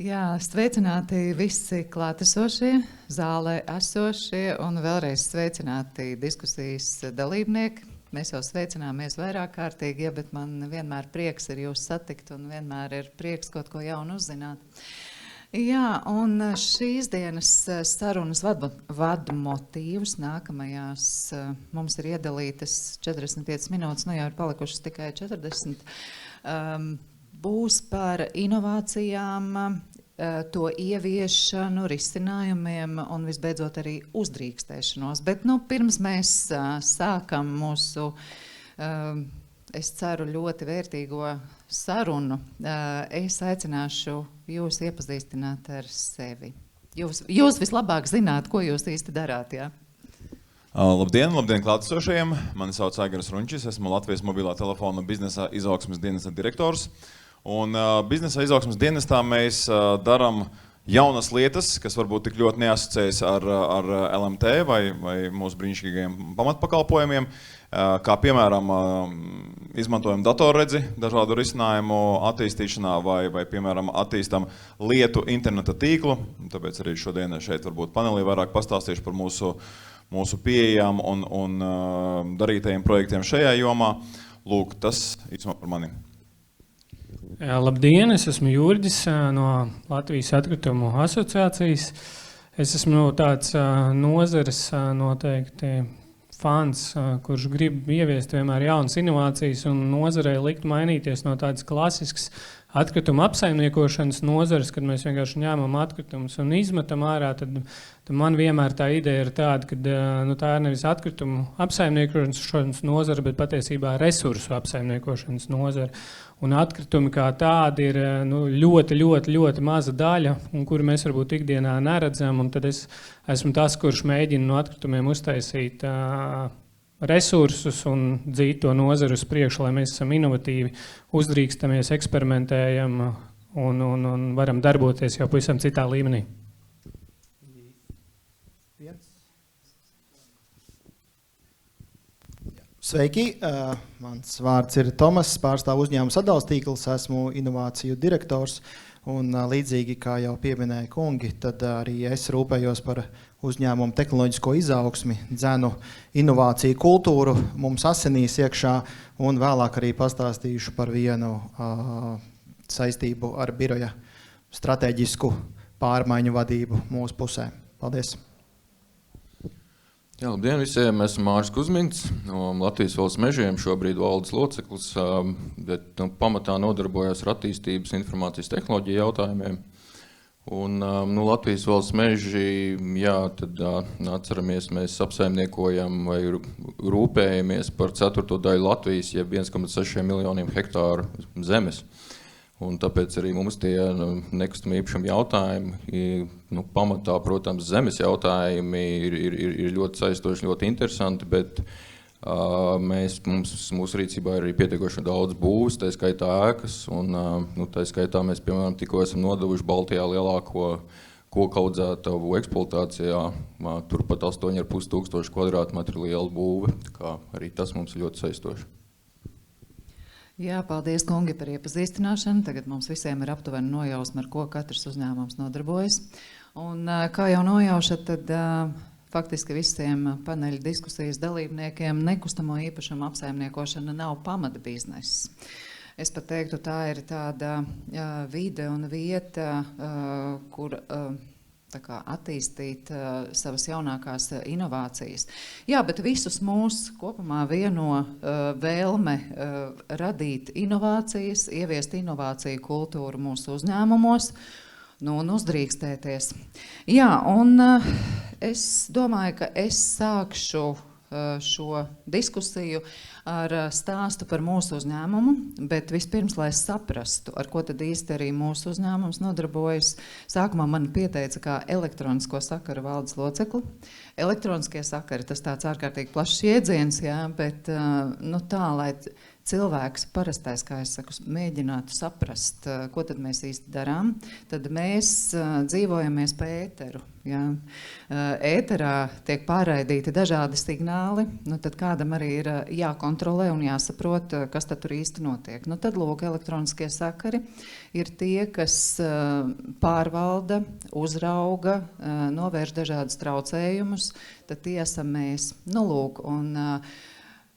Jā, sveicināti visi klātesošie, zālē esošie un vēlreiz sveicināti diskusijas dalībnieki. Mēs jau sveicināmies vairāk kārtīgi, ja, bet man vienmēr prieks ir jūs satikt un vienmēr ir prieks kaut ko jaunu uzzināt. Jā, un šīs dienas sarunas vadmotīvus nākamajās mums ir iedalītas 45 minūtes, nu jau ir palikušas tikai 40. Būs par inovācijām, to ieviešanu, risinājumiem un visbeidzot arī uzdrīkstēšanos. Bet pirms mēs sākam mūsu, es ceru, ļoti vērtīgo sarunu, es aicināšu jūs iepazīstināt ar sevi. Jūs vislabāk zināt, ko jūs īsti darāt, jā? Labdien klātesošajiem! Mani sauc Aigars Runčis, esmu Latvijas mobilā telefona biznesa izaugsmes dienesta direktors. Un biznesa izaugsmes dienestā mēs darām jaunas lietas, kas varbūt tik ļoti neasociējas ar LMT vai mūsu brīnišķīgajiem pamatpakalpojumiem, kā piemēram izmantojam datorredzi dažādu risinājumu attīstīšanā vai piemēram attīstam lietu interneta tīklu. Tāpēc arī šodien šeit varbūt panelī vairāk pastāstīšu par mūsu pieejām un darītajiem projektiem šajā jomā. Lūk, tas īsumā par mani. Labdien, es esmu Jurģis no Latvijas atkritumu asociācijas. Es esmu tāds nozares noteikti fans, kurš grib ieviest vienmēr jaunas inovācijas un nozarei likt mainīties no tādas klasiskas atkrituma apsaimniekošanas nozares, kad mēs vienkārši ņēmam atkritumus un izmetam ārā, tad man vienmēr tā ideja ir tāda, ka tā ir nevis atkritumu apsaimniekošanas nozara, bet patiesībā resursu apsaimniekošanas nozara. Un atkritumi kā tādi ir ļoti maza daļa, un kuru mēs varbūt ikdienā neredzam, un tad es esmu tas, kurš mēģina no atkritumiem uztaisīt resursus un dzīt to nozaru uz priekšu, lai mēs esam inovatīvi, uzdrīkstamies, eksperimentējam un varam darboties jau pavisam citā līmenī. Sveiki, mans vārds ir Tomas, pārstāvu uzņēmumu sadalstīkls, esmu inovāciju direktors un līdzīgi kā jau pieminēja kungi, tad arī es rūpējos par uzņēmumu tehnoloģisko izaugsmi, dzenu inovāciju kultūru mums asinīs iekšā un vēlāk arī pastāstīšu par vienu saistību ar biroja stratēģisku pārmaiņu vadību mūsu pusē. Paldies! Jā, labdien visiem, esmu Māris Kuzmins no Latvijas valsts mežiem, šobrīd valdes loceklis, bet pamatā nodarbojos ar attīstības informācijas tehnoloģiju jautājumiem. Un Latvijas valsts meži, jā, tad atceramies, mēs apsaimniekojam vai rūpējamies par 1/4 daļu Latvijas, jeb 1,6 miljoniem hektāru zemes. Un tāpēc arī mums tie nekustamā īpašuma jautājumi, pamatā, protams, zemes jautājumi ir ļoti saistoši, ļoti interesanti, bet mūsu rīcībā ir arī pietiekoši daudz būvs, tā skaitā ēkas, un tā skaitā mēs, piemēram, tikko esam nodevuši Baltijā lielāko koku audzētavu eksploatācijā, turpat 8,5 tūkstoši kvadrātmetru liela būve, tā kā arī tas mums ir ļoti saistoši. Jā, paldies, kungi, par iepazīstināšanu. Tagad mums visiem ir aptuveni nojausma, ar ko katrs uzņēmums nodarbojas. Un, kā jau nojaušat, tad faktiski visiem paneļa diskusijas dalībniekiem nekustamo īpašumu apsaimniekošana nav pamata bizness. Es pat teiktu, tā ir tāda vide un vieta, kur attīstīt savas jaunākās inovācijas. Jā, bet visus mūs kopumā vieno vēlme radīt inovācijas, ieviest inovāciju kultūru mūsu uzņēmumos, un uzdrīkstēties. Jā, un es domāju, ka es sākšu šo diskusiju ar stāstu par mūsu uzņēmumu, bet vispirms, lai saprastu, ar ko tad īsti arī mūsu uzņēmums nodarbojas, sākumā man pieteica kā elektronisko sakaru valdes locekli. Elektroniskie sakari, tas tāds ārkārtīgi plašs jēdziens, jā, bet tā, lai cilvēks parastais, kā es saku, mēģinātu saprast, ko tad mēs īsti darām, tad mēs dzīvojamies pa ēteru. Ja. Ēterā tiek pārraidīti dažādi signāli, tad kādam arī ir jākontrolē jākontrolē un jāsaprot, kas tad tur īsti notiek. Nu, tad, lūk, elektroniskie sakari ir tie, kas pārvalda, uzrauga, novērš dažādus traucējumus, tad tie esam mēs. Nu, lūk, un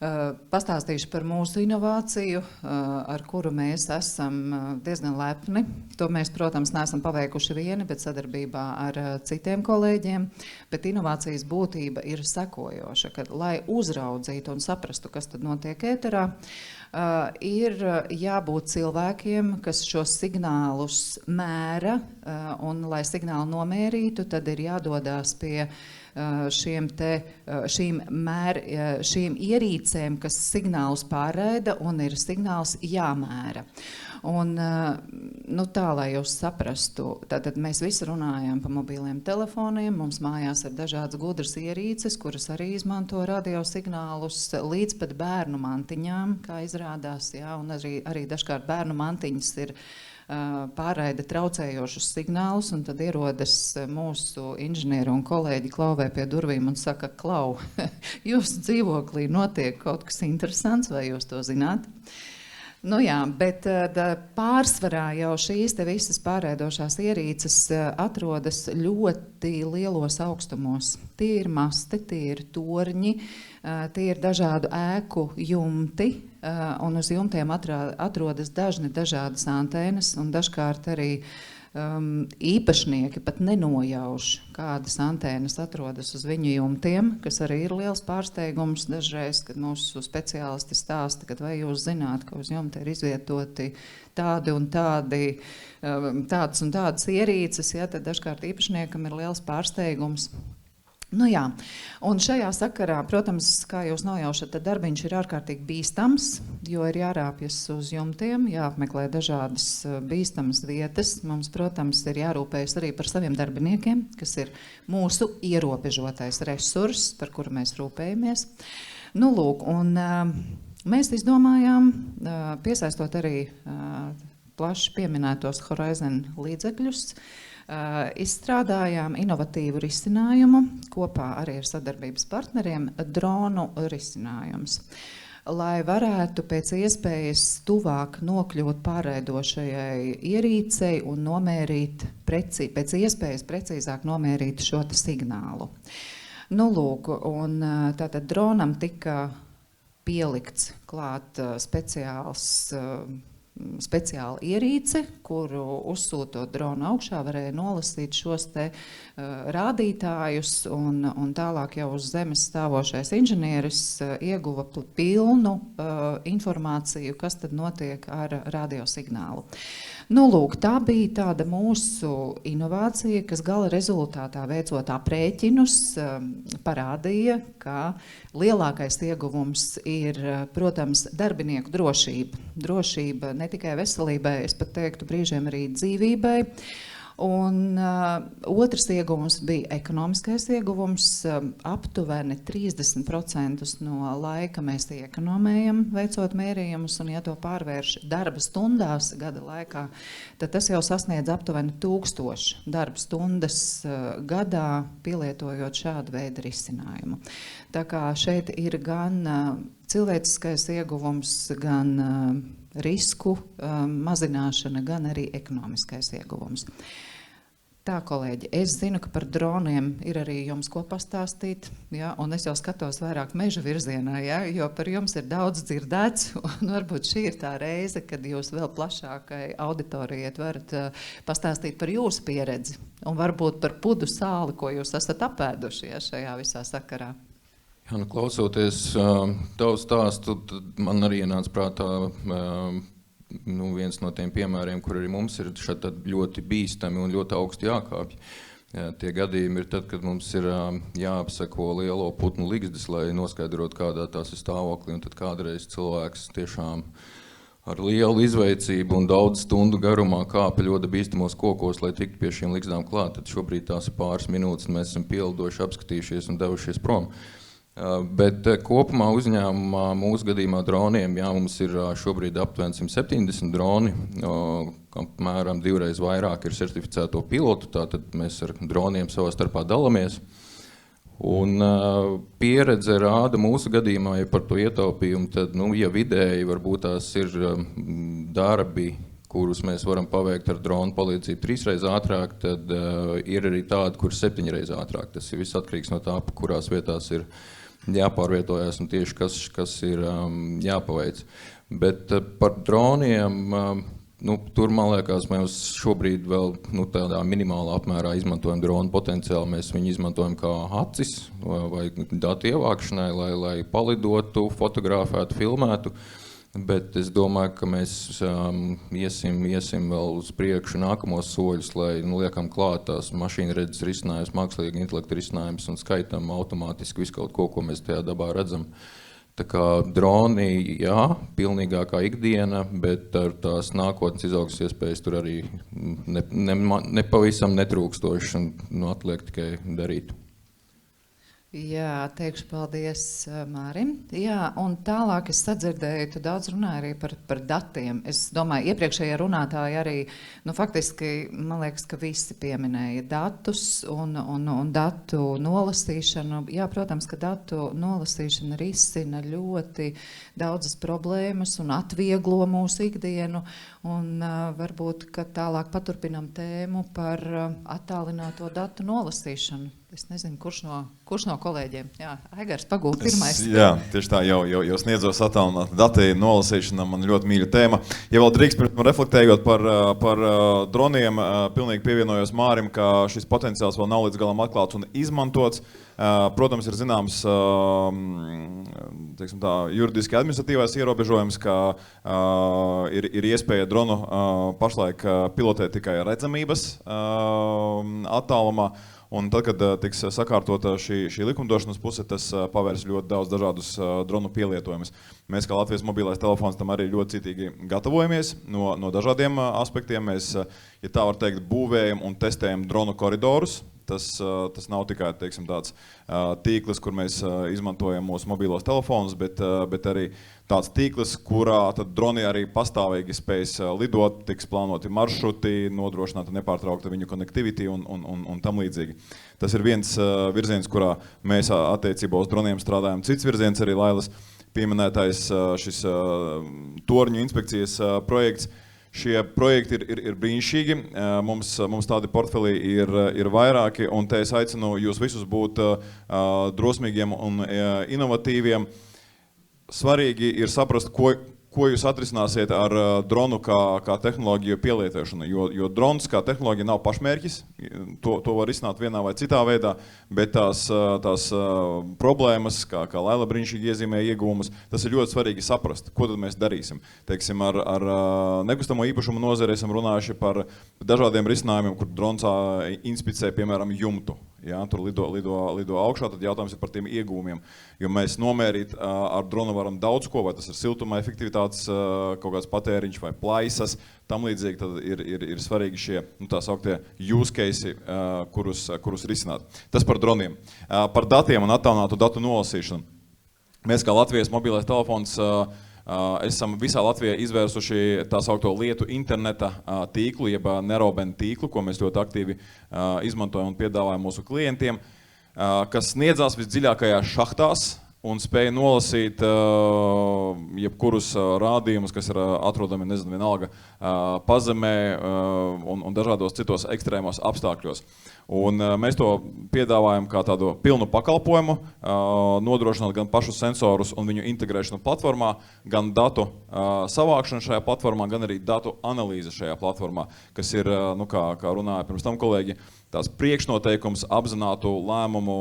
pastāstīšu par mūsu inovāciju, ar kuru mēs esam diezgan lepni. To mēs, protams, neesam paveikuši vieni, bet sadarbībā ar citiem kolēģiem. Bet inovācijas būtība ir sekojoša, ka, lai uzraudzītu un saprastu, kas tad notiek ēterā, ir jābūt cilvēkiem, kas šos signālus mēra, un, lai signālu nomērītu, tad ir jādodās pie šīm ierīcēm, kas signālus pārraida, un ir signāls jāmēra. Un, nu tā, lai jūs saprastu, tātad mēs visi runājam pa mobīliem telefoniem, mums mājās ir dažādas gudras ierīces, kuras arī izmanto radiosignālus līdz pat bērnu mantiņām, kā izrādās, jā, un arī dažkārt bērnu mantiņas ir pārraida traucējošus signālus, un tad ierodas mūsu inženieri un kolēģi klauvē pie durvīm un saka, Klau, jūsu dzīvoklī notiek kaut kas interesants, vai jūs to zināt? Nu jā, bet pārsvarā jau šīs te visas pārraidošās ierīces atrodas ļoti lielos augstumos. Tie ir masti, tie ir torņi, tie ir dažādu ēku jumti, un uz jumtiem atrodas dažādas antēnas, un dažkārt arī īpašnieki pat nenojauš, kādas antēnas atrodas uz viņu jumtiem, kas arī ir liels pārsteigums dažreiz, kad mūsu speciālisti stāsta, kad vai jūs zināt, ka uz jumta ir izvietoti tādi un tādi, tādas un tādas ierīces, ja, tad dažkārt īpašniekam ir liels pārsteigums. Nu jā, un šajā sakarā, protams, kā jūs nojaušat, tad darbiņš ir ārkārtīgi bīstams, jo ir jārāpjas uz jumtiem, jāapmeklē dažādas bīstamas vietas. Mums, protams, ir jārūpējas arī par saviem darbiniekiem, kas ir mūsu ierobežotais resurss, par kuru mēs rūpējamies. Nu lūk, un mēs izdomājām, piesaistot arī plaši pieminētos Horizon līdzekļus, izstrādājām inovatīvu risinājumu kopā arī ar sadarbības partneriem dronu risinājums. Lai varētu pēc iespējas tuvāk nokļūt pārraidošajai ierīcei un nomērīt, pēc iespējas precīzāk nomērīt šo signālu. Nu, lūk, un tātad dronam tika pielikts klāt speciāla ierīce, kuru uzsūtot dronu augšā varēja nolasīt šos te rādītājus, un tālāk jau uz zemes stāvošais inženieris ieguva pilnu informāciju, kas tad notiek ar radiosignālu. Nu, lūk, tā bija tāda mūsu inovācija, kas gala rezultātā veicot aprēķinus parādīja, ka lielākais ieguvums ir, protams, darbinieku drošība. Drošība ne tikai veselībai, es pat teiktu brīžiem arī dzīvībai. Un otrs ieguvums bija ekonomiskais ieguvums. Aptuveni 30% no laika mēs iekonomējam veicot mērījumus, un ja to pārvērš darba stundās gada laikā, tad tas jau sasniedz aptuveni 1000 darba stundas gadā, pielietojot šādu veidu risinājumu. Tā kā šeit ir gan cilvēciskais ieguvums, gan risku mazināšana, gan arī ekonomiskais ieguvums. Tā, kolēģi, es zinu, ka par droniem ir arī jums ko pastāstīt, ja, un es jau skatos vairāk meža virzienā, ja, jo par jums ir daudz dzirdēts, un varbūt šī ir tā reize, kad jūs vēl plašākai auditorijai varat pastāstīt par jūsu pieredzi, un varbūt par pudu sāli, ko jūs esat apēduši, ja, šajā visā sakarā. Jā, nu, klausoties tavu stāstu, man arī ienāca prātā viens no tiem piemēriem, kur arī mums ir šādi ļoti bīstami un ļoti augsti jākāpj. Tie gadījumi ir tad, kad mums ir jāapseko lielo putnu ligzdas, lai noskaidrotu, kādā tās ir stāvokli, un tad kādreiz cilvēks tiešām ar lielu izveicību un daudz stundu garumā kāpa ļoti bīstamos kokos, lai tiktu pie šīm ligzdām klāt. Tad šobrīd tās ir pāris minūtes, un mēs esam pielidoši, apskatījušies un devušies prom. Bet kopumā uzņēmumā mūsu gadījumā droniem, jā, mums ir šobrīd aptuveni 170 droni, apmēram 2 reizes vairāk ir certificēto pilotu, tātad mēs ar droniem savā starpā dalamies. Un pieredze rāda mūsu gadījumā, ja par to ietaupījumu, tad, ja vidēji varbūt tās ir darbi, kurus mēs varam paveikt ar dronu palīdzību 3 reizes ātrāk, tad ir arī tādi, kur 7 reizes ātrāk. Tas ir viss atkarīgs no tā, kurās vietās ir jāpārvietojās un tieši kas ir jāpaveic. Bet par droniem, tur, man liekas, mēs šobrīd vēl tādā minimālā apmērā izmantojam dronu potenciālu. Mēs viņu izmantojam kā acis vai datu ievākšanai, lai palidotu, fotografētu, filmētu. Bet es domāju, ka mēs iesim vēl uz priekšu nākamos soļus, lai liekam klāt tās mašīna redzes risinājumus, mākslīga intelekta risinājumus un skaitam automātiski visu kaut ko mēs tajā dabā redzam. Tā kā droni, jā, pilnīgākā ikdiena, bet ar tās nākotnes izaugsmes iespējas tur arī nepavisam netrūkstoši un atliek tikai darīt. Jā, teikšu paldies Mārim. Jā, un tālāk es sadzirdēju, tu daudz runāji arī par datiem. Es domāju, iepriekšējie runātāji arī, faktiski, man liekas, ka visi pieminēja datus un datu nolasīšanu. Jā, protams, ka datu nolasīšana risina ļoti daudzas problēmas un atvieglo mūsu ikdienu. Un varbūt, ka tālāk paturpinam tēmu par attālināto datu nolasīšanu. Es nezinu, kurš no kolēģiem. Jā, Aigars, pagūd pirmais. Jā, tieši tā, jau sniedzos attālinātu datu nolasīšana, man ļoti mīļa tēma. Ja vēl drīkst reflektējot par droniem, pilnīgi pievienojos Mārim, ka šis potenciāls vēl nav līdz galam atklāts un izmantots. Protams, ir zināms juridiski administratīvais ierobežojums, ka ir iespēja dronu pašlaik pilotēt tikai redzamības attālumā. Un tad, kad tiks sakārtota šī likumdošanas puse, tas pavērs ļoti daudz dažādus dronu pielietojumus. Mēs, kā Latvijas mobilais telefons, tam arī ļoti citīgi gatavojamies no dažādiem aspektiem. Mēs, ja tā var teikt, būvējam un testējam dronu koridorus. Tas nav tikai, teiksim, tāds tīkls, kur mēs izmantojam mūsu mobilos telefonus, bet arī tāds tīkls, kurā tad droni arī pastāvīgi spējas lidot, tiks plānoti maršruti, nodrošināta nepārtraukta viņu konektiviti un tam līdzīgi. Tas ir viens virziens, kurā mēs attiecībā uz droniem strādājam. Cits virziens arī Lailas pieminētais šis torņu inspekcijas projekts. Šie projekti ir brīnišķīgi, mums tādi portfelī ir vairāki, un te es aicinu jūs visus būt drosmīgiem un inovatīviem. Svarīgi ir saprast, ko jūs atrisināsiet ar dronu kā tehnoloģiju pielietošanu, jo drons kā tehnoloģija nav pašmērķis, to var risināt vienā vai citā veidā, bet tās problēmas, kā Laila brīnišķīgi iezīmēja ieguvumus, tas ir ļoti svarīgi saprast, ko tad mēs darīsim. Teiksim, ar nekustamo īpašumu nozari esam runājuši par dažādiem risinājumiem, kur drons inspicē, piemēram, jumtu. Jā, tur lido augšā, tad jautājums ir par tiem iegūmiem. Jo mēs nomērīt ar dronu varam daudz ko, vai tas ir siltuma efektivitātes kaut kāds patēriņš vai plaisas, tam līdzīgi tad ir svarīgi šie tā sauktie use case, kurus risināt. Tas par droniem. Par datiem un attālinātu datu nolasīšanu. Mēs kā Latvijas mobilais telefons esam visā Latvijā izvērsuši tā saukto lietu interneta tīklu, jeb Neroben tīklu, ko mēs ļoti aktīvi izmantojam un piedāvājam mūsu klientiem, kas sniedzās visdziļākajās šahtās un spēja nolasīt jebkurus rādījumus, kas ir atrodami, nezinu, vienalga pazemē un dažādos citos ekstrēmos apstākļos. Un mēs to piedāvājam kā tādu pilnu pakalpojumu, nodrošinot gan pašus sensorus un viņu integrēšanu platformā, gan datu savākšanu šajā platformā, gan arī datu analīze šajā platformā, kas ir, kā runāja pirms tam kolēģi, tās priekšnoteikums apzinātu lēmumu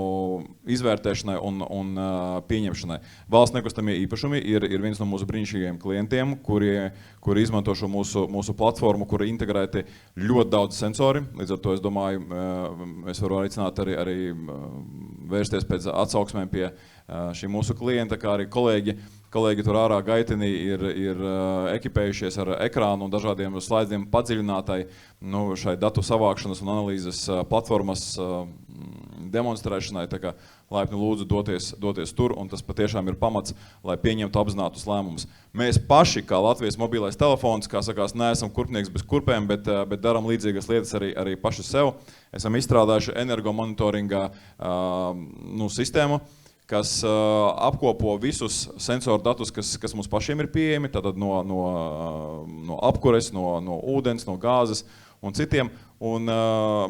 izvērtēšanai un pieņemšanai. Valsts nekustamie īpašumi ir viens no mūsu brīnišķīgajiem klientiem, kuri izmanto šo mūsu platformu, kura integrēti ļoti daudz sensori. Līdz ar to es domāju, es varu aicināt arī vērsties pēc atsauksmēm pie šī mūsu klienta, kā arī kolēģi tur ārā gaitenī ir ekipējušies ar ekrānu un dažādiem slaidiem padziļinātai šai datu savākšanas un analīzes platformas demonstrēšanai, tā kā laipni lūdzu doties tur, un tas patiešām ir pamats, lai pieņemtu apzinātus lēmumus. Mēs paši, kā Latvijas mobilais telefons, kā sakās, neesam kurpnieks bez kurpēm, bet daram līdzīgas lietas arī paši sev. Esam izstrādājuši energomonitoringā sistēmu, kas apkopo visus sensoru datus, kas mums pašiem ir pieejami, tātad no apkures, no ūdens, no gāzes un citiem. Un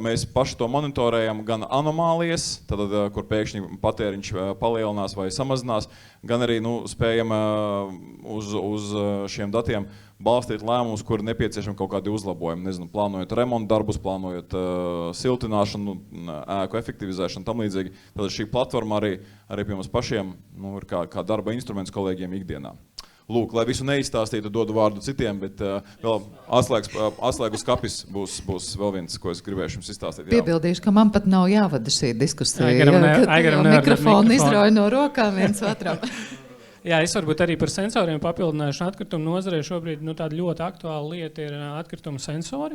mēs paši to monitorējam gan anomālijas, tātad, kur pēkšņi patēriņš palielinās vai samazinās, gan arī spējam uz šiem datiem balstīt lēmumus, kur nepieciešami kaut kādi uzlabojumi. Nezinu, plānojot remontu darbus, plānojot siltināšanu, ēku efektivizēšanu, tam līdzīgi. Tad šī platforma arī pie mums pašiem ir kā darba instruments kolēģiem ikdienā. Lūk, lai visu neizstāstītu, dodu vārdu citiem, bet vēl atslēgus kapis būs vēl viens, ko es gribēšu jums izstāstīt. Piebildīšu, ka man pat nav jāvada šī diskusija, Aigaram mikrofonu izrauj no rokām viens otram. Jā, es varbūt arī par sensoriem papildināšu. Atkritumu nozarē šobrīd tāda ļoti aktuāla lieta ir atkritumu sensori,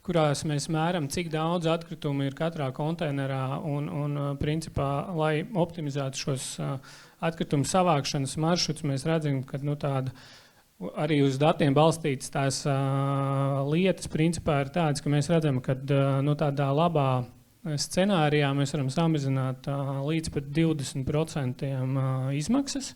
kurās mēs mēram, cik daudz atkritumu ir katrā konteinerā un principā, lai optimizētu šos atkritumu savākšanas maršrutus, mēs redzam, ka tāda arī uz datiem balstītas tās lietas principā ir tādas, ka mēs redzam, ka tādā labā scenārijā mēs varam samazināt līdz pat 20% izmaksas,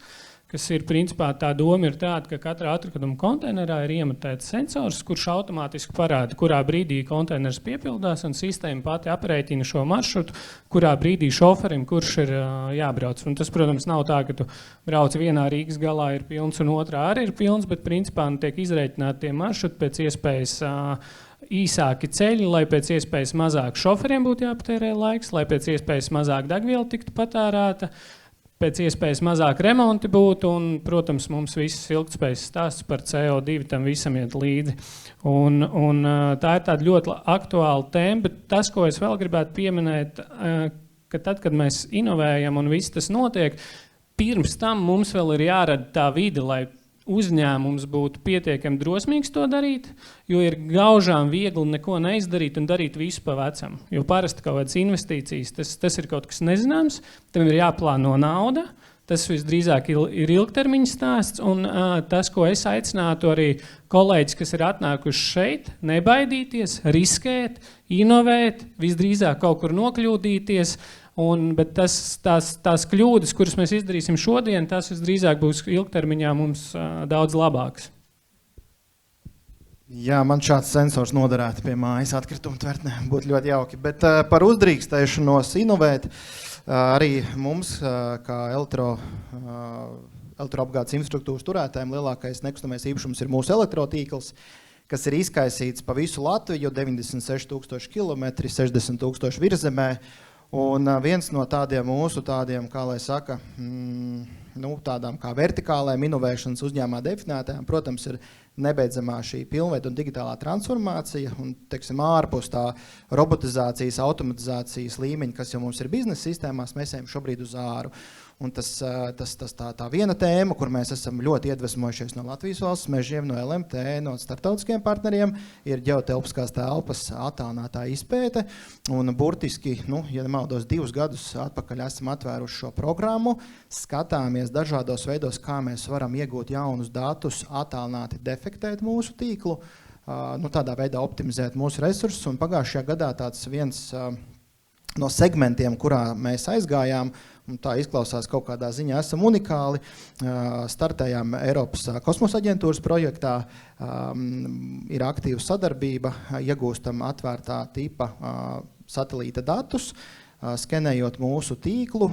kas ir principā tā doma ir tāda, ka katrā atkrituma konteinerā ir iemontēts sensors, kurš automātiski parāda, kurā brīdī konteiners piepildās, un sistēma pati aprēķina šo maršrutu, kurā brīdī šoferim, kurš ir jābrauc. Un tas, protams, nav tā, ka tu brauc vienā Rīgas galā ir pilns un otrā arī ir pilns, bet principā tiek izreikināti tie maršruti pēc iespējas īsāki ceļi, lai pēc iespējas mazāk šoferiem būtu jāpatērē laiks, lai pēc iespējas mazāk degviela tiktu patērēta, pēc iespējas mazāk remonti būtu, un, protams, mums visas ilgtspējas stāsts par CO2 tam visam iet līdzi. Un tā ir tāda ļoti aktuāla tēma, bet tas, ko es vēl gribētu pieminēt, ka tad, kad mēs inovējam un viss tas notiek, pirms tam mums vēl ir jārada tā vide, lai uzņēmums būtu pietiekami drosmīgs to darīt, jo ir gaužām viegli neko neizdarīt un darīt visu pa vecam. Jo parasti kaut kādas investīcijas, tas ir kaut kas nezināms, tam ir jāplāno nauda, tas visdrīzāk ir ilgtermiņa stāsts, un tas, ko es aicinātu arī kolēģis, kas ir atnākuši šeit, nebaidīties, riskēt, inovēt, visdrīzāk kaut kur nokļūdīties, bet tās kļūdas, kuras mēs izdarīsim šodien, tas visdrīzāk būs ilgtermiņā mums daudz labāks. Jā, man šāds sensors noderētu pie mājas atkrituma tvertnē, būtu ļoti jauki. Bet par uzdrīkstēšanos inovēt, arī mums, kā elektroapgādes infrastruktūras turētājiem, lielākais nekustamais īpašums ir mūsu elektrotīkls, kas ir izkaisīts pa visu Latviju, 96,000 kilometri, 60,000 virzemē. Un viens no tādiem mūsu kā lai saka, tādām kā vertikālajām inovēšanas uzņēmumā definētājām, protams, ir nebeidzamā šī pilnveida un digitālā transformācija un, teiksim, ārpus tā robotizācijas, automatizācijas līmeņa, kas jau mums ir biznesa sistēmās, mēs ejam šobrīd uz āru. Un tā viena tēma, kur mēs esam ļoti iedvesmojušies no Latvijas valsts mežiem, no LMT, no starptautiskiem partneriem, ir ģeotelpiskās telpas attālinātā izpēte. Un burtiski, ja nemaldos, 2 gadus atpakaļ esam atvēruši šo programmu, skatāmies dažādos veidos, kā mēs varam iegūt jaunus datus, attālināti defektēt mūsu tīklu, tādā veidā optimizēt mūsu resursus. Un pagājušajā gadā tāds viens no segmentiem, kurā mēs aizgājām, un tā izklausās kaut kādā ziņā, esam unikāli, startējām Eiropas kosmosa aģentūras projektā, ir aktīva sadarbība, iegūstam atvērtā tipa satelīta datus, skenējot mūsu tīklu,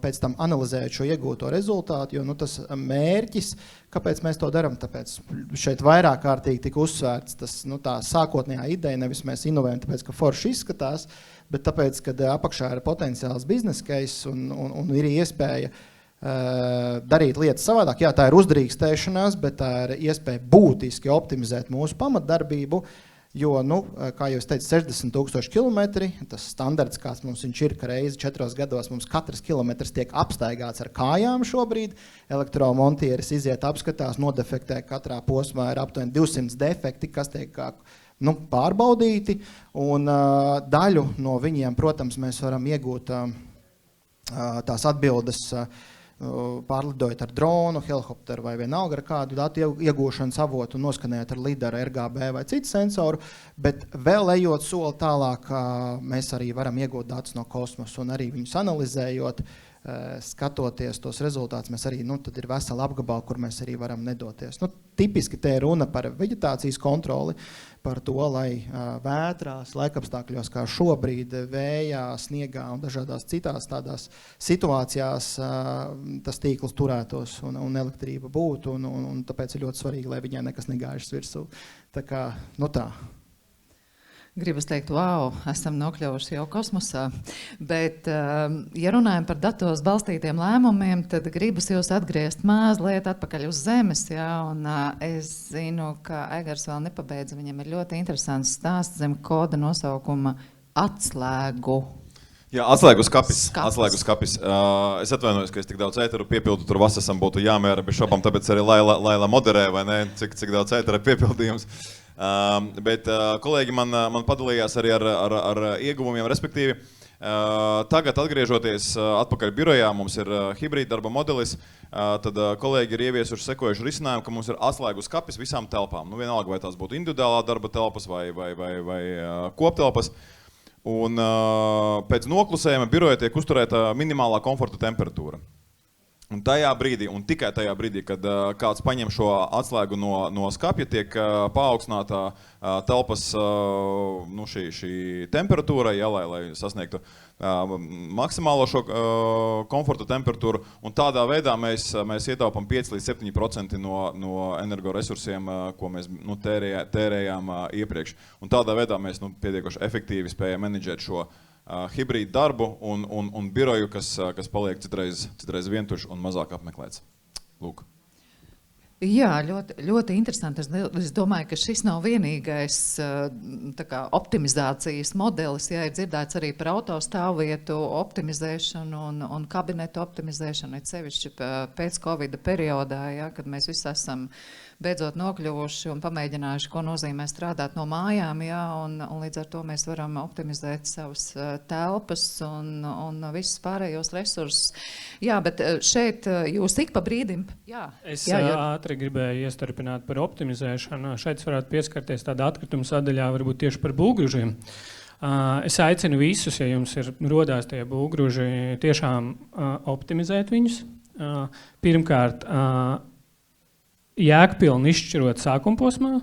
pēc tam analizējot šo iegūto rezultātu, jo tas mērķis, kāpēc mēs to darām, tāpēc šeit vairāk kārtīgi tika uzsvērts, tā sākotnējā ideja, nevis mēs inovējam, tāpēc, ka forši izskatās, bet tāpēc, ka apakšā ir potenciāls biznesa case un ir iespēja darīt lietas savādāk. Jā, tā ir uzdrīkstēšanās, bet tā ir iespēja būtiski optimizēt mūsu pamatdarbību, jo, kā jau es teicu, 60,000 kilometri, tas standarts, kāds mums viņš ir, ka reizi 4 gados mums katrs kilometrs tiek apstaigāts ar kājām šobrīd, elektromontieris iziet apskatās, nodefektē katrā posmā ir aptuveni 200 defekti, kas tiek pārbaudīti, un daļu no viņiem, protams, mēs varam iegūt tās atbildes, pārlidojot ar dronu, helikopteru vai vienalga ar kādu datu iegūšanas avotu, noskanējot ar lidaru, RGB vai citu sensoru, bet vēl ejot soli tālāk, mēs arī varam iegūt datus no kosmosa un arī viņus analizējot, skatoties tos rezultātus, mēs arī, tad ir vesela apgabala, kur mēs arī varam nedoties. Tipiski te ir runa par veģetācijas kontroli, par to, lai vētrās, laikapstākļos kā šobrīd, vējā, sniegā un dažādās citās tādās situācijās tas tīkls turētos un elektrība būtu, un tāpēc ir ļoti svarīgi, lai viņai nekas negājušas virsū. Tā kā, tā. Gribas teikt, wow, esam nokļuvuši jau kosmosā, bet, ja runājam par datos balstītiem lēmumiem, tad gribas jūs atgriezt mazliet atpakaļ uz zemes, un es zinu, ka Egars vēl nepabeidza, viņam ir ļoti interesants stāsts zem koda nosaukuma atslēgu. Jā, atslēgu skapis. Es atvainojos, ka es tik daudz ēteru piepildu, tur vasasam būtu jāmēra bez šopam, tāpēc arī Laila moderē, vai ne, cik daudz ētera piepildījums. Bet kolēģi man padalījās arī ar ieguvumiem, respektīvi. Tagad, atgriežoties atpakaļ birojā, mums ir hibrīda darba modelis, tad kolēģi ir ieviesuši sekojuši risinājumu, ka mums ir atslēgu skapis visām telpām. Vienalga, vai tās būtu individuālā darba telpas vai koptelpas. Un pēc noklusējuma biroja tiek uzturēta minimālā komforta temperatūra. Un tajā brīdī, un tikai tajā brīdī, kad kāds paņem šo atslēgu no skapja, tiek paaugstinātā telpas šī temperatūra, lai sasniegtu maksimālo šo komforta temperatūru, un tādā veidā mēs ietaupam 5 līdz 7% no energoresursiem, ko mēs tērējām iepriekš. Un tādā veidā mēs pietiekoši efektīvi spējam menedžēt šo hibrīdu darbu un biroju, kas paliek citreiz vientuši un mazāk apmeklēts. Lūk. Jā, ļoti interesanti. Es domāju, ka šis nav vienīgais optimizācijas modelis. Jā, ir dzirdēts arī par autostāvvietu optimizēšanu un kabinetu optimizēšanu, it sevišķi pēc Covida periodā, jā, kad mēs visi esam beidzot nokļuvuši un pamēģinājuši, ko nozīmē strādāt no mājām, jā, un līdz ar to mēs varam optimizēt savas telpas un visus pārējos resursus. Jā, bet šeit jūs ik pa brīdim... Jā, es ātri gribēju iestarpināt par optimizēšanu. Šeit varētu pieskarties tāda atkrituma sadaļā, varbūt tieši par būvgružiem. Es aicinu visus, ja jums rodās tie būvgruži, tiešām optimizēt viņus. Pirmkārt, jēgpilni izšķirot sākumposmā,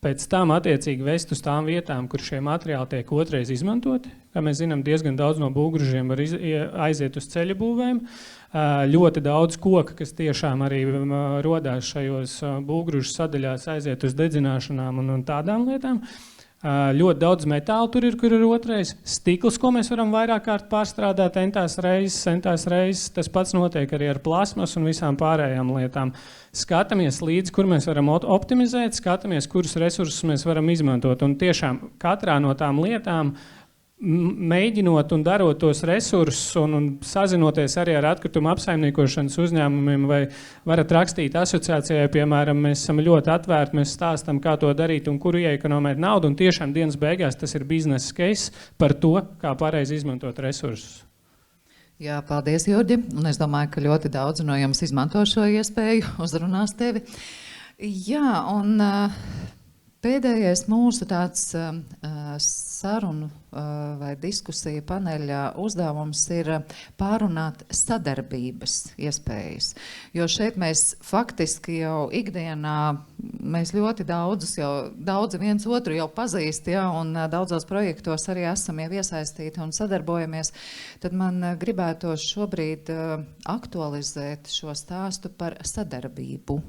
pēc tam attiecīgi vest uz tām vietām, kur šie materiāli tiek otrais izmantoti. Kā mēs zinām, diezgan daudz no būvgružiem var aiziet uz ceļa būvēm. Ļoti daudz koka, kas tiešām arī rodās šajos būvgružu sadaļās, aiziet uz dedzināšanām un tādām lietām. Ļoti daudz metālu tur ir, kur ir otrais. Stikls, ko mēs varam vairāk kārt pārstrādāt, centās reizes. Tas pats notiek arī ar plasmas un visām pārējām lietām. Skatāmies līdzi, kur mēs varam optimizēt, skatāmies, kurus resursus mēs varam izmantot. Un tiešām katrā no tām lietām, mēģinot un darot tos resursus un sazinoties arī ar atkritumu apsaimniekošanas uzņēmumiem, vai varat rakstīt asociācijai, piemēram, mēs esam ļoti atvērti, mēs stāstam, kā to darīt un kur ieekonomēt naudu, un tiešām dienas beigās tas ir biznesa case par to, kā pareizi izmantot resursus. Jā, paldies, Jurģi, un es domāju, ka ļoti daudz no jums izmanto šo iespēju, uzrunās tevi. Jā, un pēdējais mūsu tāds sarunu vai diskusija paneļa uzdevums ir pārunāt sadarbības iespējas. Jo šeit mēs faktiski jau ikdienā, mēs ļoti daudzi viens otru jau pazīst, ja, un daudzos projektos arī esam jau iesaistīti un sadarbojamies, tad man gribētos šobrīd aktualizēt šo stāstu par sadarbību.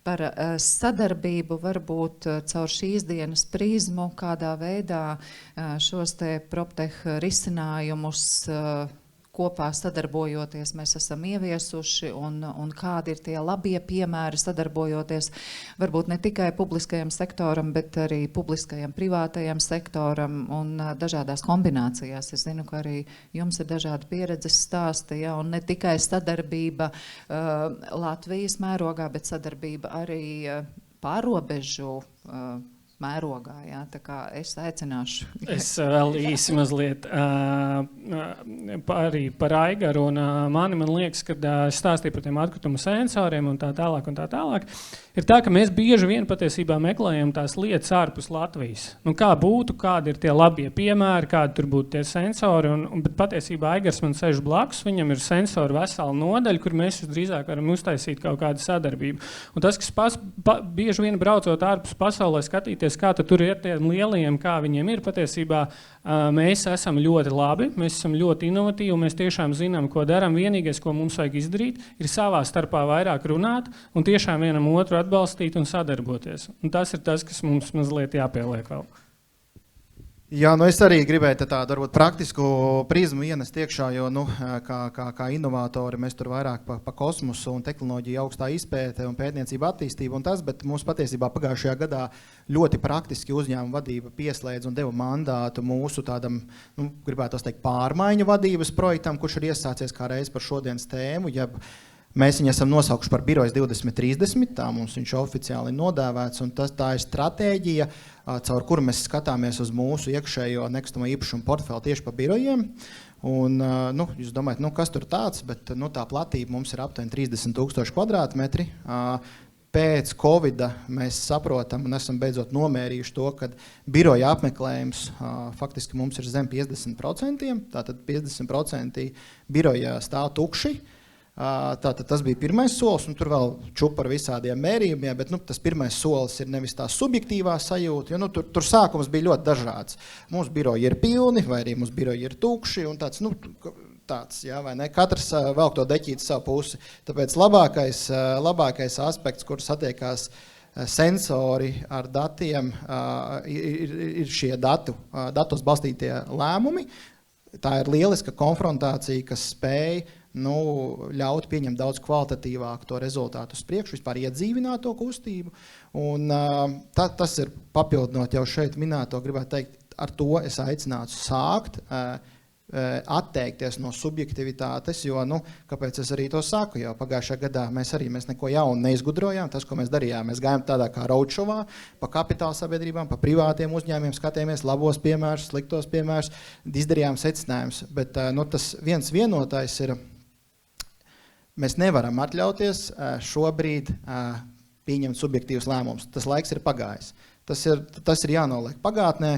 Par sadarbību varbūt caur šīs dienas prizmu, kādā veidā šos te PropTech risinājumus kopā sadarbojoties mēs esam ieviesuši un kādi ir tie labie piemēri sadarbojoties varbūt ne tikai publiskajam sektoram, bet arī publiskajam privātajam sektoram un dažādās kombinācijās. Es zinu, ka arī jums ir dažādi pieredzes stāsti, ja, un ne tikai sadarbība Latvijas mērogā, bet sadarbība arī pārrobežu mērogā. Jā? Tā kā es aicināšu. Es vēl īsi mazliet arī par Aigaru un man liekas, kad es stāstīju par tiem atkritumu sensoriem un tā tālāk. Ir tā, ka mēs bieži vien patiesībā meklējam tās lietas ārpus Latvijas. Nu, kā būtu, kādi ir tie labie piemēri, kādi tur būtu tie sensori, bet patiesībā Aigars man sēž blakus, viņam ir sensori vesela nodaļa, kur mēs drīzāk varam uztaisīt kaut kādu sadarbību. Un tas, kas bieži vien braucot ārpus pasaulē, skatīties, kā tur ir tiem lielajiem, kā viņiem ir patiesībā, mēs esam ļoti labi, mēs esam ļoti inovatīvi, mēs tiešām zinām, ko darām. Vienīgais, ko mums vajag izdarīt, ir savā starpā vairāk runāt un tiešām vienam otru atbalstīt un sadarboties. Un tas ir tas, kas mums mazliet jāpieliek vēl. Jā, nu es arī gribēju tādu varbūt praktisku prizmu ienest iekšā, jo kā inovatori mēs tur vairāk pa kosmosu un tehnoloģiju augstā izpēte un pētniecība attīstība un tas, bet mums patiesībā pagājušajā gadā ļoti praktiski uzņēmuma vadība pieslēdz un deva mandātu mūsu tādam, gribētu teikt, pārmaiņu vadības projektam, kurš ir iesācies kā reiz par šodienas tēmu, mēs viņu esam nosaukuši par Birojas 2030, tā mums viņš oficiāli nodēvēts, un tā ir stratēģija, caur kuru mēs skatāmies uz mūsu iekšējo nekustamo īpašumu portfeli tieši pa birojiem. Un, jūs domājat, kas tur tāds, bet tā platība mums ir aptuveni 30,000 kvadrātmetri. Pēc Covida mēs saprotam un esam beidzot nomērījuši to, ka biroja apmeklējums faktiski mums ir zem 50%, tātad 50% biroja stāv tukši. Tātad tas bija pirmais solis, un tur vēl čupa ar visādiem mērījumiem, bet tas pirmais solis ir nevis tā subjektīvā sajūta, jo tur sākums bija ļoti dažāds. Mums biroji ir pilni, vai arī mums biroji ir tukši, un tāds, jā, vai ne? Katrs velk to deķīti savu pusi. Tāpēc labākais aspekts, kur satiekās sensori ar datiem, ir šie datos balstītie lēmumi. Tā ir lieliska konfrontācija, kas spēj ļaut pieņemt daudz kvalitatīvāku to rezultātu uz priekšu, vispār iedzīvināt to kustību. Un tas ir papildinot jau šeit minēto, gribētu teikt, ar to es aicinātu sākt, atteikties no subjektivitātes, jo, kāpēc es arī to saku, jau pagājušajā gadā mēs neko jaunu neizgudrojām, tas, ko mēs darījām, mēs gājām tādā kā roadshowā, pa kapitāla sabiedrībām, pa privātiem uzņēmiem, skatījāmies labos piemērus, sliktos piemērus, izdarījām secinājumus, bet tas viens vienotais ir, mēs nevaram atļauties šobrīd pieņemt subjektīvus lēmumus. Tas laiks ir pagājis. Tas ir jānoliek pagātnē.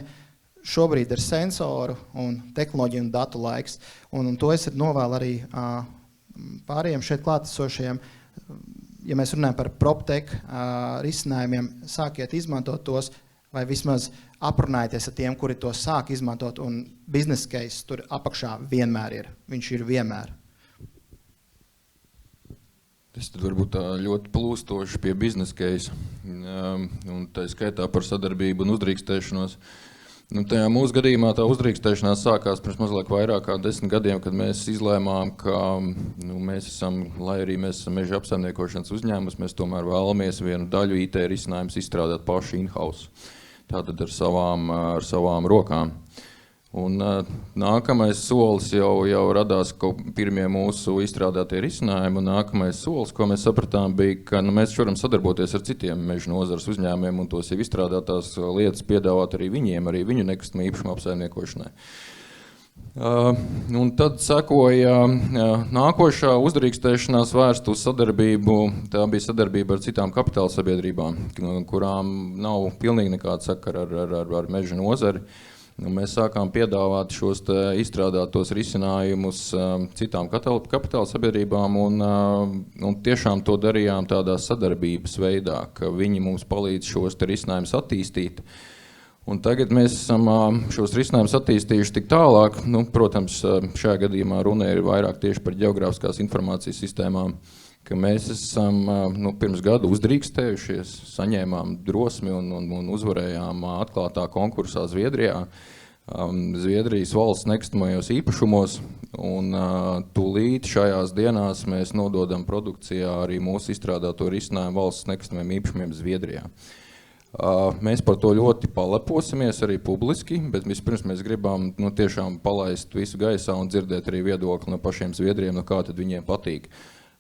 Šobrīd ir sensoru un tehnoloģiju un datu laiks. Un to es novēlu arī pārējiem šeit klātesošajiem. Ja mēs runājam par PropTech risinājumiem, sākiet izmantot tos vai vismaz aprunājieties ar tiem, kuri to sāk izmantot. Un business case tur apakšā vienmēr ir. Viņš ir vienmēr. Es tad varbūt tā ļoti plūstoši pie biznesa case, un tā skaitā par sadarbību un uzdrīkstēšanos. Tajā mūsu gadījumā tā uzdrīkstēšanās sākās pirms mazliet vairāk kā 10 gadiem, kad mēs izlēmām, ka mēs esam, lai arī mēs esam meža apsaimniekošanas uzņēmums, mēs tomēr vēlamies vienu daļu IT risinājumus izstrādāt paši in-house, tātad ar savām rokām. Un nākamais solis jau radās pirmie mūsu izstrādātie risinājumi, un nākamais solis, ko mēs sapratām, bija, ka mēs varam sadarboties ar citiem meža nozares uzņēmumiem un tos jau izstrādātās lietas piedāvāt arī viņiem, arī viņu nekustamā īpašuma apsaimniekošanai. Un tad sekoja nākošā uzdrīkstēšanās vērsta uz sadarbību, tā bija sadarbība ar citām kapitāla sabiedrībām, kurām nav pilnīgi nekāda sakara ar meža nozari. Mēs sākām piedāvāt šos izstrādātos risinājumus citām kapitāla sabiedrībām un tiešām to darījām tādā sadarbības veidā, ka viņi mums palīdz šos risinājumus attīstīt. Un tagad mēs esam šos risinājumus attīstījuši tik tālāk, protams, šajā gadījumā runa ir vairāk tieši par ģeogrāfiskās informācijas sistēmām, ka mēs esam pirms gada uzdrīkstējušies, saņēmām drosmi un uzvarējām atklātā konkursā Zviedrijā, Zviedrijas valsts nekustamajos īpašumos, un tūlīt šajās dienās mēs nododam produkcijā arī mūsu izstrādāto risinājumu valsts nekustamajiem īpašumiem Zviedrijā. Mēs par to ļoti paleposimies arī publiski, bet vispirms mēs gribam tiešām palaist visu gaisā un dzirdēt arī viedokli no pašiem Zviedriem, kā tad viņiem patīk.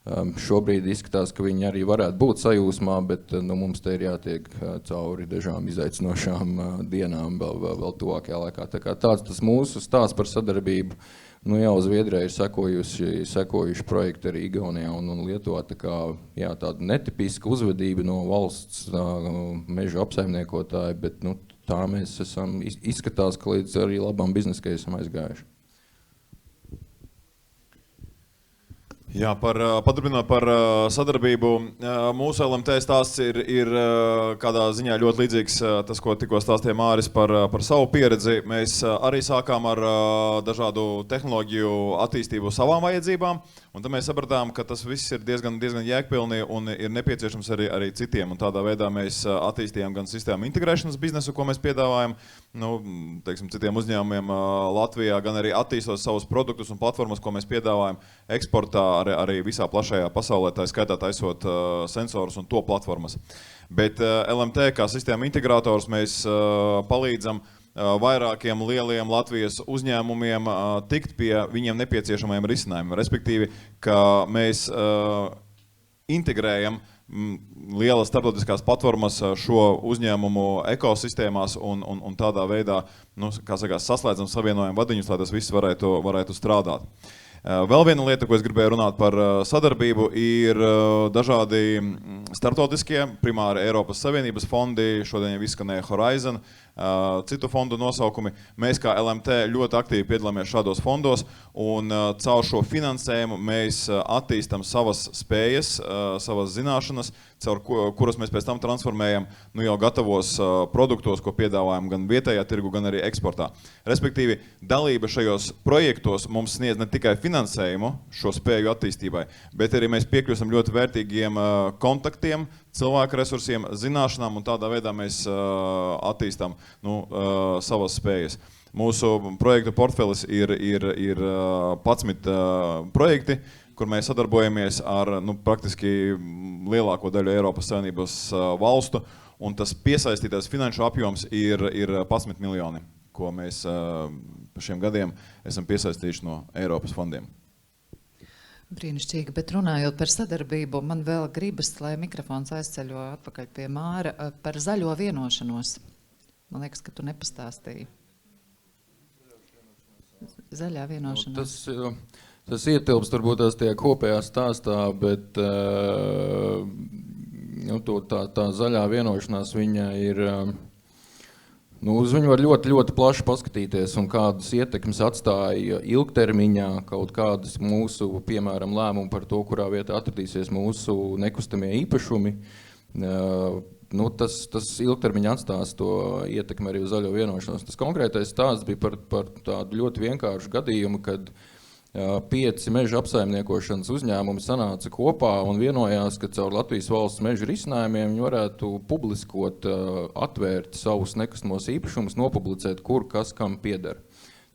Šobrīd izskatās, ka viņi arī varētu būt sajūsmā, bet mums te ir jātiek cauri dažām izaicinošām dienām vēl tuvākajā laikā. Tā kā tas mūsu stāsts par sadarbību, jau Zviedrijā ir sekojuši projekti arī Igaunijā un Lietuvā. Tā kā, tāda netipiska uzvedība no valsts meža apsaimniekotāja, bet tā mēs esam, izskatās, ka līdz arī labām bizneskai esam aizgājuši. Jā, padarbinot par sadarbību, mūsu LMT stāsts ir kādā ziņā ļoti līdzīgs tas, ko tikko stāstīja Māris par savu pieredzi. Mēs arī sākām ar dažādu tehnoloģiju attīstību savām vajadzībām, un tad mēs sapratām, ka tas viss ir diezgan jēgpilni un ir nepieciešams arī citiem. Un tādā veidā mēs attīstījām gan sistēmu integrēšanas biznesu, ko mēs piedāvājam, citiem uzņēmumiem Latvijā, gan arī attīstot savus produktus un platformas, ko mēs piedāvājam eksportā, arī visā plašajā pasaulē, tā skaitā taisot sensorus un to platformas. Bet LMT kā sistēma integrators mēs palīdzam vairākiem lieliem Latvijas uzņēmumiem tikt pie viņiem nepieciešamajiem risinājumiem. Respektīvi, ka mēs integrējam lielas starptautiskās platformas šo uzņēmumu ekosistēmās un tādā veidā, saslēdzam, savienojam vadiņus, lai tas viss varētu strādāt. Vēl viena lieta, ko es gribēju runāt par sadarbību, ir dažādi starptautiskie, primāri Eiropas Savienības fondi, šodien jau izskanēja Horizon, citu fondu nosaukumi. Mēs kā LMT ļoti aktīvi piedalāmies šādos fondos, un caur šo finansējumu mēs attīstam savas spējas, savas zināšanas, caur kuras mēs pēc tam transformējam jau gatavos produktos, ko piedāvājam gan vietējā tirgu, gan arī eksportā. Respektīvi, dalība šajos projektos mums sniedz ne tikai finansējumu šo spēju attīstībai, bet arī mēs piekļūstam ļoti vērtīgiem kontaktiem, cilvēku resursiem, zināšanām, un tādā veidā mēs attīstam savas spējas. Mūsu projektu portfelis ir 11 projekti, kur mēs sadarbojamies ar praktiski lielāko daļu Eiropas Savienības valstu, un tas piesaistītais finanšu apjoms ir 11 miljoni, ko mēs pa šiem gadiem esam piesaistījuši no Eiropas fondiem. Brīnišķīgi, bet runājot par sadarbību, man vēl gribas, lai mikrofons aizceļo atpakaļ pie Māra par zaļo vienošanos. Man liekas, ka tu nepastāstīji. Zaļā vienošanās. Tas ietilpst varbūt tās tie kopējā stāstā, bet tā zaļā vienošanās viņa ir... Uz viņu var ļoti plaši paskatīties un kādas ietekmes atstāja ilgtermiņā kaut kādas mūsu, piemēram, lēmumi par to, kurā vietā atradīsies mūsu nekustamie īpašumi. Tas ilgtermiņā atstās to ietekmi arī uz zaļo vienošanos. Tas konkrētais stāsts bija par tādu ļoti vienkāršu gadījumu, kad 5 meža apsaimniekošanas uzņēmumi sanāca kopā un vienojās, ka caur Latvijas valsts meža risinājumiem viņi varētu publiskot, atvērt savus nekustamos īpašumus, nopublicēt, kur kas kam pieder.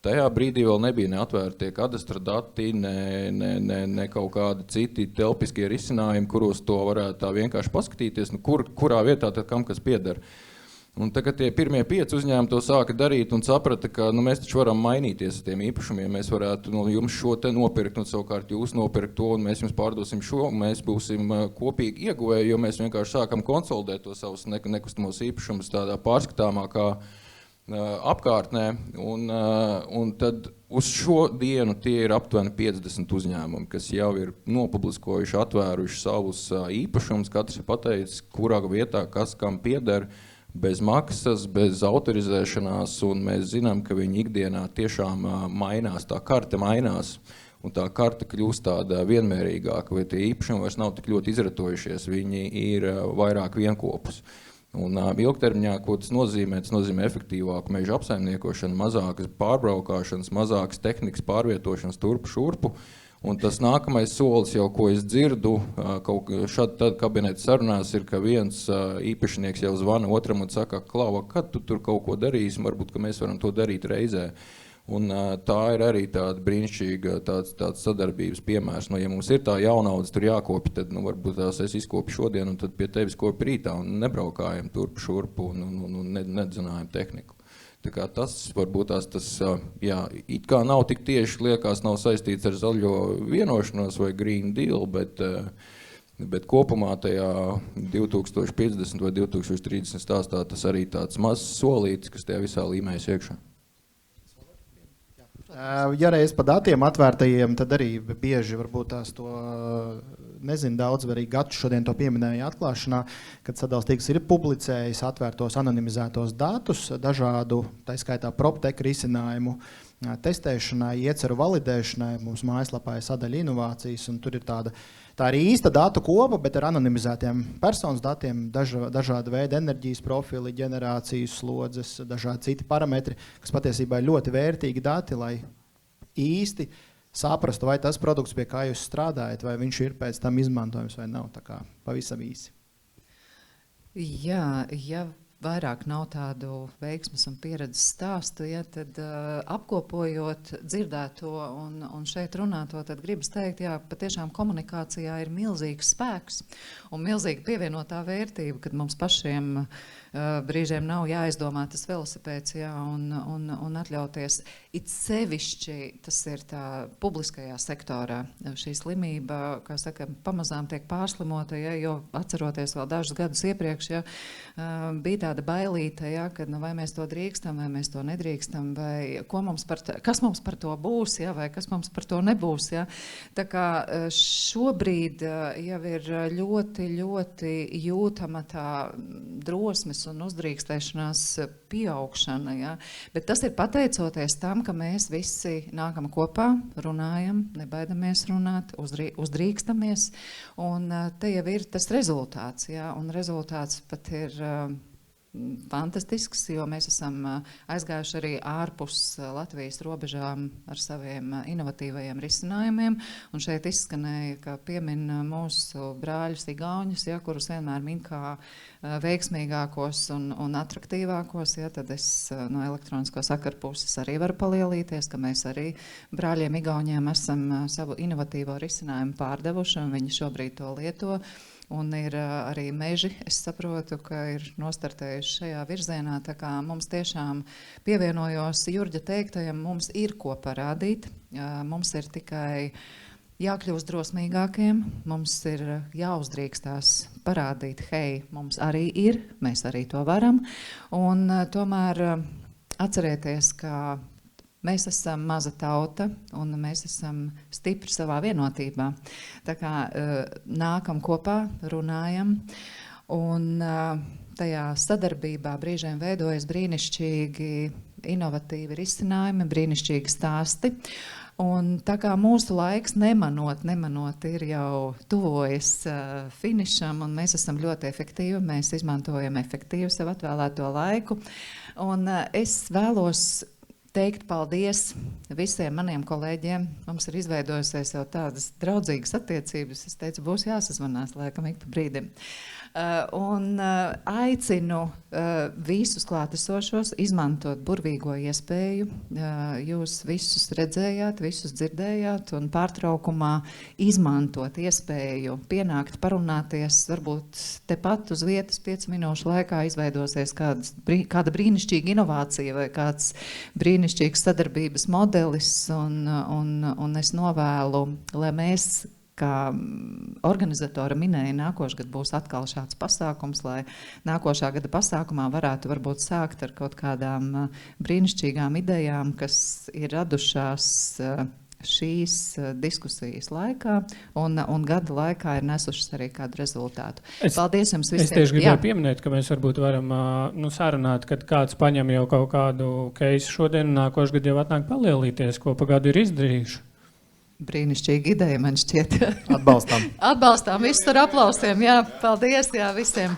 Tajā brīdī vēl nebija neatvērtie kadastra dati, ne kaut kādi citi telpiskie risinājumi, kuros to varētu tā vienkārši paskatīties, kurā vietā tad kam kas pieder. Un tagad tie pirmie 5 uzņēmumi to sāka darīt un saprata, ka mēs taču varam mainīties ar tiem īpašumiem. Mēs varētu jums šo te nopirkt, un savukārt jūs nopirkt to, un mēs jums pārdosim šo, un mēs būsim kopīgi ieguvēji, jo mēs vienkārši sākam konsolidēt to savus nekustamos īpašumus tādā pārskatāmākā apkārtnē. Un tad uz šo dienu tie ir aptuveni 50 uzņēmumi, kas jau ir nopubliskojuši, atvēruši savus īpašumus, katrs ir pateicis, kurā vietā kas kam pieder, bez maksas, bez autorizēšanās, un mēs zinām, ka viņi ikdienā tiešām mainās, tā karte mainās, un tā karte kļūst tāda vienmērīgāka, vai tie īpašumi vairs nav tik ļoti izratojušies, viņi ir vairāk vienkopus. Un ilgtermiņā, ko tas nozīmē efektīvāku meža apsaimniekošanu, mazākas pārbraukāšanas, mazākas tehnikas pārvietošanas turpu šurpu. Un tas nākamais solis jau, ko es dzirdu, šad tad kabineta sarunās ir, ka viens īpašnieks jau zvana otram un saka, Klau, kad tu tur kaut ko darīsi, varbūt, ka mēs varam to darīt reizē. Un tā ir arī tāda brīnišķīga tāds sadarbības piemērs. Ja mums ir tā jaunaudas tur jākopi, tad varbūt tās es izkopi šodien un tad pie tevis kopi rītā un nebraukājam turpu šurpu un nedzinājam tehniku. Tā kā tas varbūt tas, jā, it kā nav tik tieši liekas, nav saistīts ar zaļo vienošanos vai Green Deal, bet kopumā tajā 2050 vai 2030 stāstā tas arī tāds mazs solītis, kas tajā visā līmējas iekšā. Ja reiz pa datiem atvērtajiem, tad arī bieži varbūt tās to nezinu daudz, arī Gats šodien to pieminēja atklāšanā, kad sadalstīgs ir publicējis atvērtos anonimizētos datus dažādu, tā skaitā PropTech risinājumu testēšanai, ieceru validēšanai. Mums mājaslapā ir sadaļa inovācijas, un tur ir tā ir īsta datu kopa, bet ar anonimizētiem personas datiem, dažāda veida enerģijas profili, ģenerācijas slodzes, dažādi citi parametri, kas patiesībā ir ļoti vērtīgi dati, lai īsti saprastu, vai tas produkts, pie kā jūs strādājat, vai viņš ir pēc tam izmantojams vai nav. Tā kā pavisam īsi. Jā, ja vairāk nav tādu veiksmes un pieredzes stāstu, ja, tad apkopojot dzirdēto un šeit runāto, tad gribas teikt, jā, patiešām komunikācijā ir milzīgs spēks un milzīga pievienotā vērtība, kad mums pašiem brīžiem nav jāizdomā tas velosipēds, jā, un atļauties. It sevišķi tas ir tā publiskajā sektorā. Šī slimība, kā saka, pamazām tiek pārslimota, ja, jo atceroties vēl dažus gadus iepriekš, ja, bija tāda bailīte, ja, kad vai mēs to drīkstam, vai mēs to nedrīkstam, vai kas mums par to būs, ja, vai kas mums par to nebūs. Ja. Tā kā šobrīd jau ir ļoti, ļoti jūtama tā drosmes un uzdrīkstēšanās pieaugšana. Ja. Bet tas ir pateicoties tam, ka mēs visi nākam kopā, runājam, nebaidamies runāt, uzdrīkstamies, un te jau ir tas rezultāts, ja, un rezultāts pat ir fantastisks, jo mēs esam aizgājuši arī ārpus Latvijas robežām ar saviem inovatīvajiem risinājumiem, un šeit izskanēja, ka piemin mūsu brāļus igauņus, ja, kurus vienmēr min kā veiksmīgākos un atraktīvākos, ja, tad es no elektronisko sakaru puses arī varu palielīties, ka mēs arī brāļiem igauņiem esam savu inovatīvo risinājumu pārdevuši, un viņi šobrīd to lieto. Un ir arī meži, es saprotu, ka ir nostartējuši šajā virzienā, tā kā mums tiešām pievienojos Jurģa teiktajam, mums ir ko parādīt, mums ir tikai jākļūst drosmīgākiem, mums ir jāuzdrīkstās parādīt, hei, mums arī ir, mēs arī to varam, un tomēr atcerēties, ka mēs esam maza tauta un mēs esam stipri savā vienotībā. Tā kā nākam kopā, runājam un tajā sadarbībā brīžiem veidojas brīnišķīgi inovatīvi risinājumi, brīnišķīgi stāsti. Un tā kā mūsu laiks nemanot ir jau tuvojas finišam un mēs esam ļoti efektīvi, mēs izmantojam efektīvi sev atvēlēto laiku. Un es vēlos teikt paldies visiem maniem kolēģiem. Mums ir izveidojusies jau tādas draudzīgas attiecības. Es teicu, būs jāsazvanās laikam ik pa brīdim. Un aicinu visus klātesošos izmantot burvīgo iespēju. Jūs visus redzējāt, visus dzirdējāt un pārtraukumā izmantot iespēju pienākt, parunāties, varbūt tepat uz vietas 5 minūšu laikā izveidosies kāda brīnišķīga inovācija vai kāds brīnišķīgs sadarbības modelis un es novēlu, lai mēs kā organizatora minēja, nākošgad būs atkal šāds pasākums, lai nākošā gada pasākumā varētu varbūt sākt ar kaut kādām brīnišķīgām idejām, kas ir radušās šīs diskusijas laikā un gada laikā ir nesušas arī kādu rezultātu. Paldies jums visiem. Es tieši gribēju pieminēt, ka mēs varbūt varam sarunāt, kad kāds paņem jau kaut kādu keisu šodien un nākošgad jau atnāk palielīties, ko pa gadu ir izdarījuši. Brīnišķīga ideja, man šķiet. Atbalstām. Atbalstām visus ar aplausiem, jā. Paldies, jā, visiem.